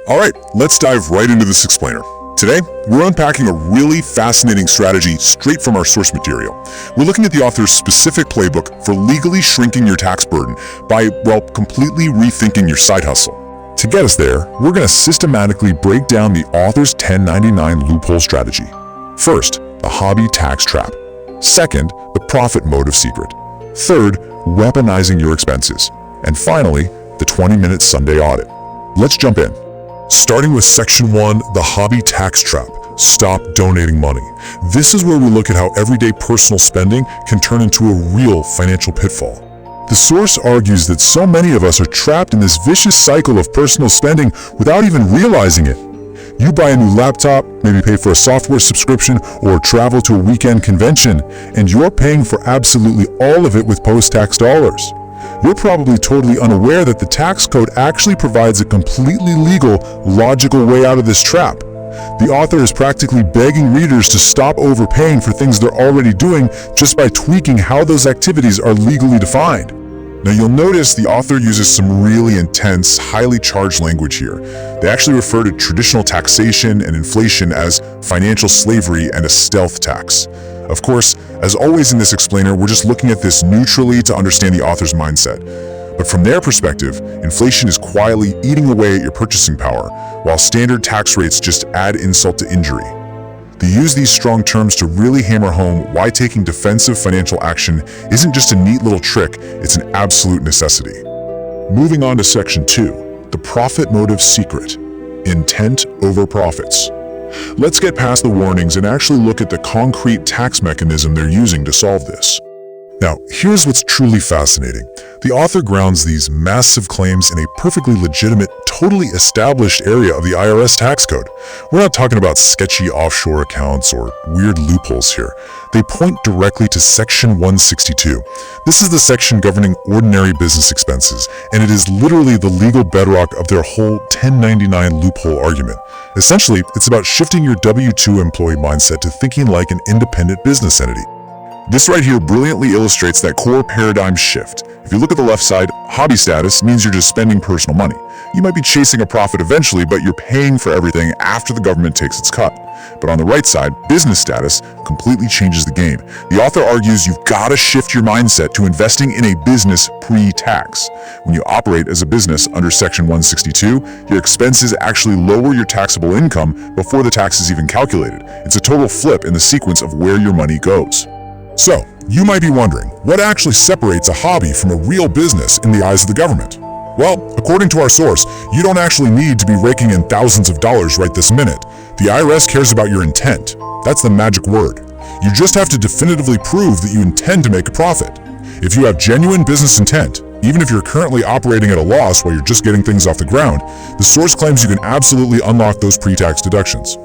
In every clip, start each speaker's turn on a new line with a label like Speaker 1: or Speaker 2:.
Speaker 1: All right, let's dive right into this explainer. Today, we're unpacking a really fascinating strategy straight from our source material. We're looking at the author's specific playbook for legally shrinking your tax burden by, well, completely rethinking your side hustle. To get us there, we're going to systematically break down the author's 1099 loophole strategy. First, the hobby tax trap. Second, the profit motive secret. Third, weaponizing your expenses. And finally, the 20-minute Sunday audit. Let's jump in. Starting with Section 1, the hobby tax trap. Stop donating money. This is where we look at how everyday personal spending can turn into a real financial pitfall. The source argues that so many of us are trapped in this vicious cycle of personal spending without even realizing it. You buy a new laptop, maybe pay for a software subscription, or travel to a weekend convention, and you're paying for absolutely all of it with post-tax dollars. You're probably totally unaware that the tax code actually provides a completely legal, logical way out of this trap. The author is practically begging readers to stop overpaying for things they're already doing just by tweaking how those activities are legally defined. Now you'll notice the author uses some really intense, highly charged language here. They actually refer to traditional taxation and inflation as financial slavery and a stealth tax. Of course, as always in this explainer, we're just looking at this neutrally to understand the author's mindset. But from their perspective, inflation is quietly eating away at your purchasing power, while standard tax rates just add insult to injury. They use these strong terms to really hammer home why taking defensive financial action isn't just a neat little trick, it's an absolute necessity. Moving on to Section 2, the profit motive secret. Intent over profits. Let's get past the warnings and actually look at the concrete tax mechanism they're using to solve this. Now, here's what's truly fascinating. The author grounds these massive claims in a perfectly legitimate, totally established area of the IRS tax code. We're not talking about sketchy offshore accounts or weird loopholes here. They point directly to Section 162. This is the section governing ordinary business expenses, and it is literally the legal bedrock of their whole 1099 loophole argument. Essentially, it's about shifting your W-2 employee mindset to thinking like an independent business entity. This right here brilliantly illustrates that core paradigm shift. If you look at the left side, hobby status means you're just spending personal money. You might be chasing a profit eventually, but you're paying for everything after the government takes its cut. But on the right side, business status completely changes the game. The author argues you've got to shift your mindset to investing in a business pre-tax. When you operate as a business under Section 162, your expenses actually lower your taxable income before the tax is even calculated. It's a total flip in the sequence of where your money goes. So, you might be wondering, what actually separates a hobby from a real business in the eyes of the government? Well, according to our source, you don't actually need to be raking in thousands of dollars right this minute. The IRS cares about your intent. That's the magic word. You just have to definitively prove that you intend to make a profit. If you have genuine business intent, even if you're currently operating at a loss while you're just getting things off the ground, the source claims you can absolutely unlock those pre-tax deductions.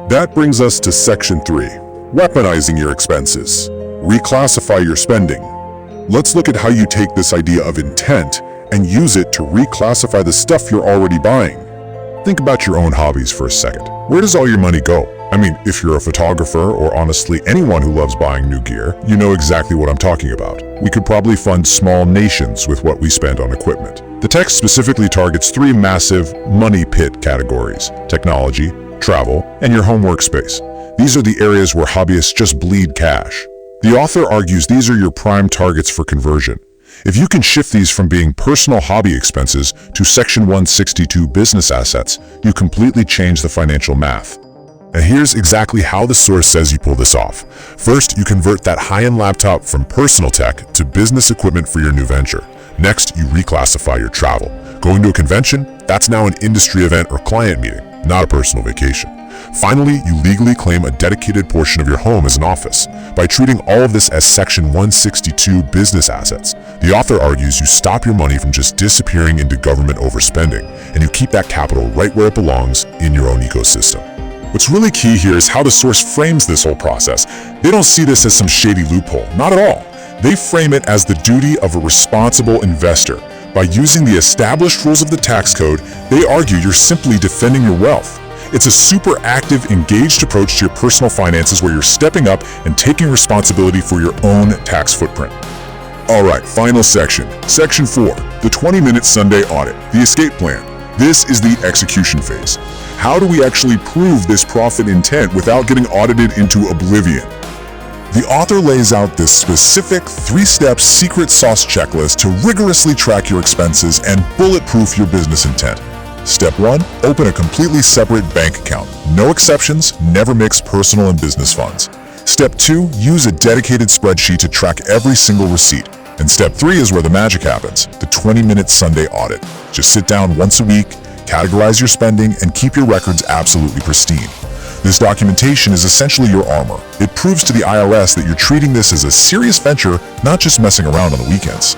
Speaker 1: That brings us to Section 3, weaponizing your expenses. Reclassify your spending. Let's look at how you take this idea of intent and use it to reclassify the stuff you're already buying. Think about your own hobbies for a second. Where does all your money go? I mean, if you're a photographer or honestly anyone who loves buying new gear, you know exactly what I'm talking about. We could probably fund small nations with what we spend on equipment. The text specifically targets 3 massive money pit categories: technology, travel, and your home workspace. These are the areas where hobbyists just bleed cash. The author argues these are your prime targets for conversion. If you can shift these from being personal hobby expenses to Section 162 business assets, you completely change the financial math. And here's exactly how the source says you pull this off. First, you convert that high-end laptop from personal tech to business equipment for your new venture. Next, you reclassify your travel. Going to a convention? That's now an industry event or client meeting, not a personal vacation. Finally, you legally claim a dedicated portion of your home as an office. By treating all of this as Section 162 business assets, the author argues you stop your money from just disappearing into government overspending, and you keep that capital right where it belongs in your own ecosystem. What's really key here is how the source frames this whole process. They don't see this as some shady loophole, not at all. They frame it as the duty of a responsible investor. By using the established rules of the tax code, they argue you're simply defending your wealth. It's a super active, engaged approach to your personal finances where you're stepping up and taking responsibility for your own tax footprint. All right, final section. Section 4, the 20-minute Sunday audit, the escape plan. This is the execution phase. How do we actually prove this profit intent without getting audited into oblivion? The author lays out this specific 3-step secret sauce checklist to rigorously track your expenses and bulletproof your business intent. Step 1. Open a completely separate bank account. No exceptions, never mix personal and business funds. Step 2. Use a dedicated spreadsheet to track every single receipt. And step 3 is where the magic happens, the 20-minute Sunday audit. Just sit down once a week, categorize your spending, and keep your records absolutely pristine. This documentation is essentially your armor. It proves to the IRS that you're treating this as a serious venture, not just messing around on the weekends.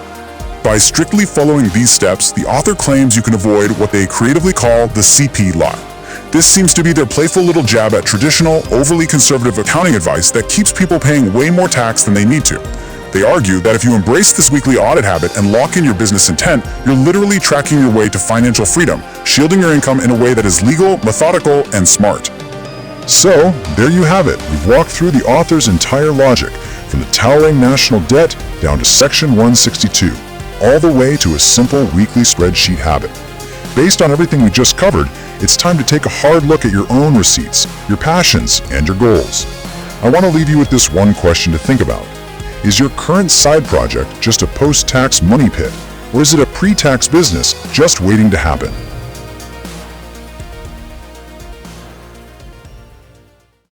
Speaker 1: By strictly following these steps, the author claims you can avoid what they creatively call the CP lie. This seems to be their playful little jab at traditional, overly conservative accounting advice that keeps people paying way more tax than they need to. They argue that if you embrace this weekly audit habit and lock in your business intent, you're literally tracking your way to financial freedom, shielding your income in a way that is legal, methodical, and smart. So, there you have it. We've walked through the author's entire logic, from the towering national debt down to Section 162, all the way to a simple weekly spreadsheet habit. Based on everything we just covered, it's time to take a hard look at your own receipts, your passions, and your goals. I want to leave you with this one question to think about. Is your current side project just a post-tax money pit, or is it a pre-tax business just waiting to happen?